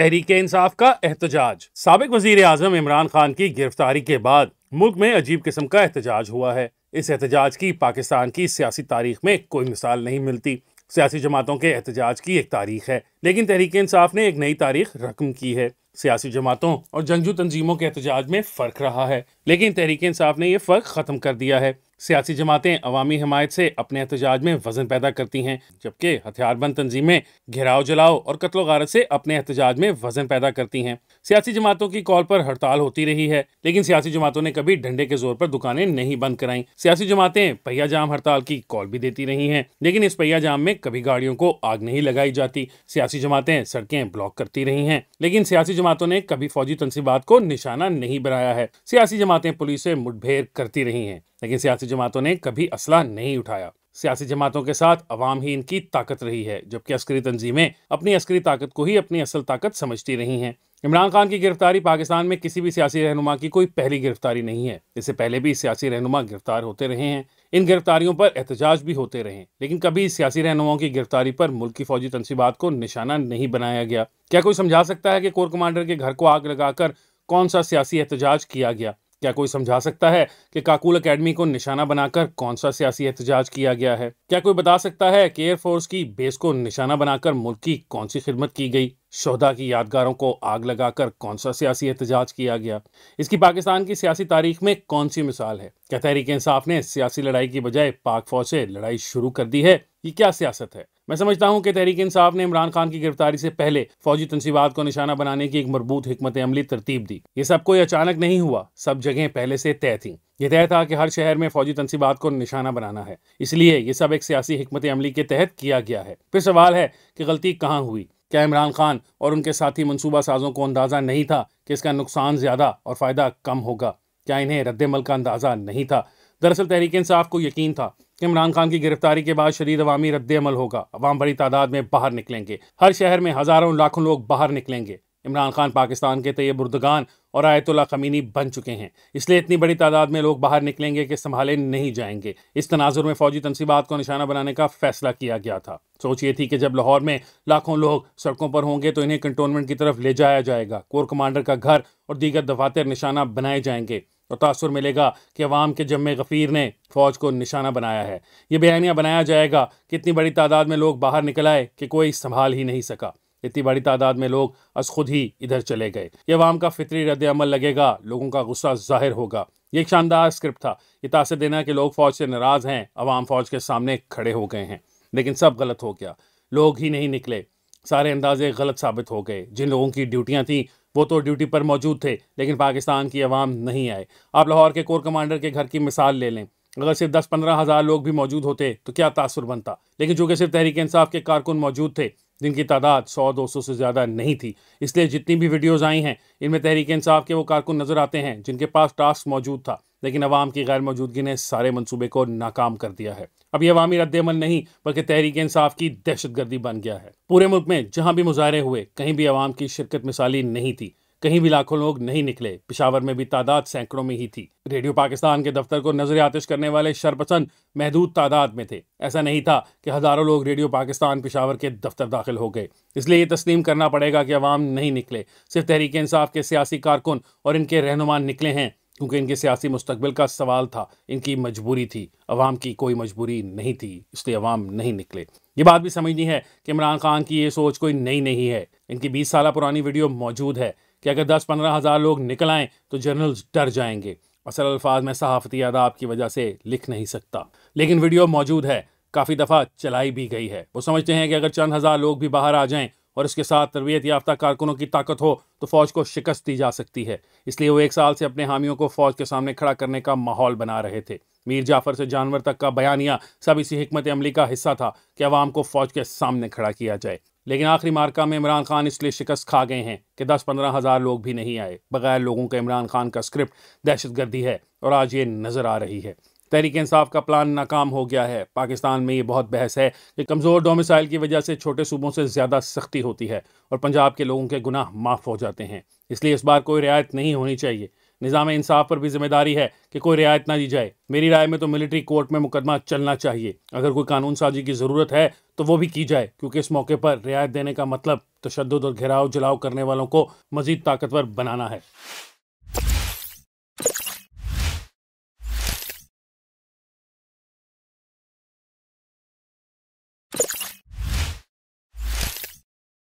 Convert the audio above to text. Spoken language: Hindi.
तहरीक इंसाफ का एहतजाज। साबिक वजीर आजम इमरान खान की गिरफ्तारी के बाद मुल्क में अजीब किस्म का एहतजाज हुआ है। इस एहतजाज की पाकिस्तान की सियासी तारीख में कोई मिसाल नहीं मिलती। सियासी जमातों के एहतजाज की एक तारीख है, लेकिन तहरीक इंसाफ ने एक नई तारीख रकम की है। सियासी जमातों और जंगजू तंजीमों के एहतजाज में फ़र्क रहा है, लेकिन तहरीक इंसाफ ने यह फ़र्क ख़त्म कर दिया है। सियासी जमातें अवामी हमायत से अपने एहतजाज में वजन पैदा करती हैं, जबकि हथियारबंद तंजीमें घेराव जलाओ और कत्लो गारत से अपने एहतजाज में वजन पैदा करती हैं। सियासी जमातों की कॉल पर हड़ताल होती रही है, लेकिन सियासी जमातों ने कभी डंडे के जोर पर दुकानें नहीं बंद कराईं। सियासी जमातें पहिया जाम हड़ताल की कॉल भी देती रही हैं, लेकिन इस पहिया जाम में कभी गाड़ियों को आग नहीं लगाई जाती। सियासी जमातें सड़कें ब्लॉक करती रही हैं, लेकिन सियासी जमातों ने कभी फौजी तंसीबात को निशाना नहीं बनाया है। सियासी जमातें पुलिस से मुठभेड़ करती रही हैं, लेकिन सियासी जमातों ने कभी असला नहीं उठाया। सियासी जमातों के साथ अवाम ही इनकी ताकत रही है, जबकि अस्करी तंजीमें अपनी अस्करी ताकत को ही अपनी असल ताकत समझती रही हैं। इमरान खान की गिरफ्तारी पाकिस्तान में किसी भी सियासी रहनुमा की कोई पहली गिरफ्तारी नहीं है। इससे पहले भी सियासी रहनुमा गिरफ्तार होते रहे हैं। इन गिरफ्तारियों पर एहतजाज भी होते रहे, लेकिन कभी सियासी रहनुमाओं की गिरफ्तारी पर मुल्क की फौजी तंसीबात को निशाना नहीं बनाया गया। क्या कोई समझा सकता है कि कोर कमांडर के घर को आग लगाकर कौन सा सियासी एहतजाज किया गया? क्या कोई समझा सकता है कि काकुल एकेडमी को निशाना बनाकर कौन सा सियासी एहतजाज किया गया है? क्या कोई बता सकता है कि एयरफोर्स की बेस को निशाना बनाकर मुल्क की कौन सी खिदमत की गई? शोहदा की यादगारों को आग लगाकर कौन सा सियासी एहतजाज किया गया? इसकी पाकिस्तान की सियासी तारीख में कौन सी मिसाल है? क्या तहरीक इंसाफ ने सियासी लड़ाई की बजाय पाक फौज से लड़ाई शुरू कर दी है? ये क्या सियासत है? मैं समझता हूं कि तहरीक इंसाफ ने इमरान खान की गिरफ्तारी से पहले फौजी तंसीबात को निशाना बनाने की एक मरबूत हिकमत अमली तरतीब दी। ये सब कोई अचानक नहीं हुआ, सब जगह पहले से तय थी। यह तय था कि हर शहर में फौजी तंसीबात को निशाना बनाना है, इसलिए ये सब एक सियासी हिकमत अमली के तहत किया गया है। फिर सवाल है कि गलती कहाँ हुई? क्या इमरान खान और उनके साथी मंसूबा साजों को अंदाजा नहीं था कि इसका नुकसान ज्यादा और फायदा कम होगा? क्या इन्हें रद्द-ए-अमल का अंदाजा नहीं था? दरअसल तहरीक इंसाफ को यकीन था कि इमरान खान की गिरफ्तारी के बाद शदीद अवामी रद्द-ए-अमल होगा। अवाम बड़ी तादाद में बाहर निकलेंगे, हर शहर में हजारों लाखों लोग बाहर निकलेंगे। इमरान खान पाकिस्तान के तैयब बुर्दगान और आयतुल्ला खमीनी बन चुके हैं, इसलिए इतनी बड़ी तादाद में लोग बाहर निकलेंगे कि संभाले नहीं जाएंगे। इस तनाजुर में फौजी तंसीबात को निशाना बनाने का फैसला किया गया था। सोच ये थी कि जब लाहौर में लाखों लोग सड़कों पर होंगे तो इन्हें कंटोनमेंट की तरफ ले जाया जाएगा, कोर कमांडर का घर और दीगर दफातर निशाना बनाए जाएंगे और तासुर मिलेगा कि अवाम के जम्मे गफीर ने फौज को निशाना बनाया है। ये बयानिया बनाया जाएगा कि इतनी बड़ी तादाद में लोग बाहर निकल आए कि कोई संभाल ही नहीं सका। इतनी बड़ी तादाद में लोग अस खुद ही इधर चले गए। ये अवाम का फितरी रद्द अमल लगेगा, लोगों का गुस्सा जाहिर होगा। ये एक शानदार स्क्रिप्ट था। ये तासर देना कि लोग फौज से नाराज हैं, अवाम फौज के सामने खड़े हो गए हैं, लेकिन सब गलत हो गया। लोग ही नहीं निकले, सारे अंदाजे गलत साबित हो गए। जिन लोगों की ड्यूटियां थी वो तो ड्यूटी पर मौजूद थे, लेकिन पाकिस्तान की अवाम नहीं आए। आप लाहौर के कोर कमांडर के घर की मिसाल ले लें। अगर सिर्फ 10-15 हज़ार लोग भी मौजूद होते तो क्या तासुर बनता, लेकिन चूंकि सिर्फ तहरीक इंसाफ के कारकुन मौजूद थे, जिनकी तादाद 100-200 से ज़्यादा नहीं थी, इसलिए जितनी भी वीडियोज़ आई हैं इनमें तहरीक इंसाफ के वो कारकुन नजर आते हैं जिनके पास टास्क मौजूद था, लेकिन अवाम की गैर मौजूदगी ने सारे मंसूबे को नाकाम कर दिया है। अब यह अवामी रद्द-ए-अमल नहीं बल्कि तहरीक इंसाफ की दहशतगर्दी बन गया है। पूरे मुल्क में जहां भी मुजाहरे हुए, कहीं भी अवाम की शिरकत मिसाली नहीं थी, कहीं भी लाखों लोग नहीं निकले। पेशावर में भी तादाद सैकड़ों में ही थी। रेडियो पाकिस्तान के दफ्तर को नजर आतिश करने वाले शरपसंद महदूद तादाद में थे। ऐसा नहीं था कि हजारों लोग रेडियो पाकिस्तान पेशावर के दफ्तर दाखिल हो गए। इसलिए ये तस्लीम करना पड़ेगा कि अवाम नहीं निकले, सिर्फ तहरीक इंसाफ के सियासी कारकुन और इनके रहनुमा निकले हैं, क्योंकि इनके सियासी मुस्तकबिल का सवाल था, इनकी मजबूरी थी। अवाम की कोई मजबूरी नहीं थी, इसलिए अवाम नहीं निकले। ये बात भी समझनी है कि इमरान खान की ये सोच कोई नई नहीं है। इनकी 20 साल पुरानी वीडियो मौजूद है कि अगर 10-15 हज़ार लोग निकल आएँ तो जनरल्स डर जाएंगे। असल अल्फाज में सहाफ़ती आदाब की वजह से लिख नहीं सकता, लेकिन वीडियो मौजूद है, काफ़ी दफ़ा चलाई भी गई है। वो समझते हैं कि अगर चंद हज़ार लोग भी बाहर आ जाएं और इसके साथ तरबियत याफ्ता कारकुनों की ताकत हो तो फौज को शिकस्त दी जा सकती है। इसलिए वो 1 साल से अपने हामियों को फौज के सामने खड़ा करने का माहौल बना रहे थे। मीर जाफर से जानवर तक का बयानिया सब इसी हिकमत अमली का हिस्सा था कि अवाम को फौज के सामने खड़ा किया जाए। लेकिन आखिरी मार्का में इमरान खान इसलिए शिकस्त खा गए हैं कि 10-15 हज़ार लोग भी नहीं आए। बगैर लोगों के इमरान खान का स्क्रिप्ट दहशतगर्दी है और आज ये नजर आ रही है। तहरीक इंसाफ का प्लान नाकाम हो गया है। पाकिस्तान में ये बहुत बहस है कि कमज़ोर डोमिसाइल की वजह से छोटे सूबों से ज़्यादा सख्ती होती है और पंजाब के लोगों के गुनाह माफ़ हो जाते हैं। इसलिए इस बार कोई रियायत नहीं होनी चाहिए। निज़ाम इंसाफ पर भी जिम्मेदारी है कि कोई रियायत ना दी जाए। मेरी राय में तो मिलिट्री कोर्ट में मुकदमा चलना चाहिए। अगर कोई कानून साजी की ज़रूरत है तो वो भी की जाए, क्योंकि इस मौके पर रियायत देने का मतलब तशद्दुद और घेराव जलाओ करने वालों को मजीद ताकतवर बनाना है।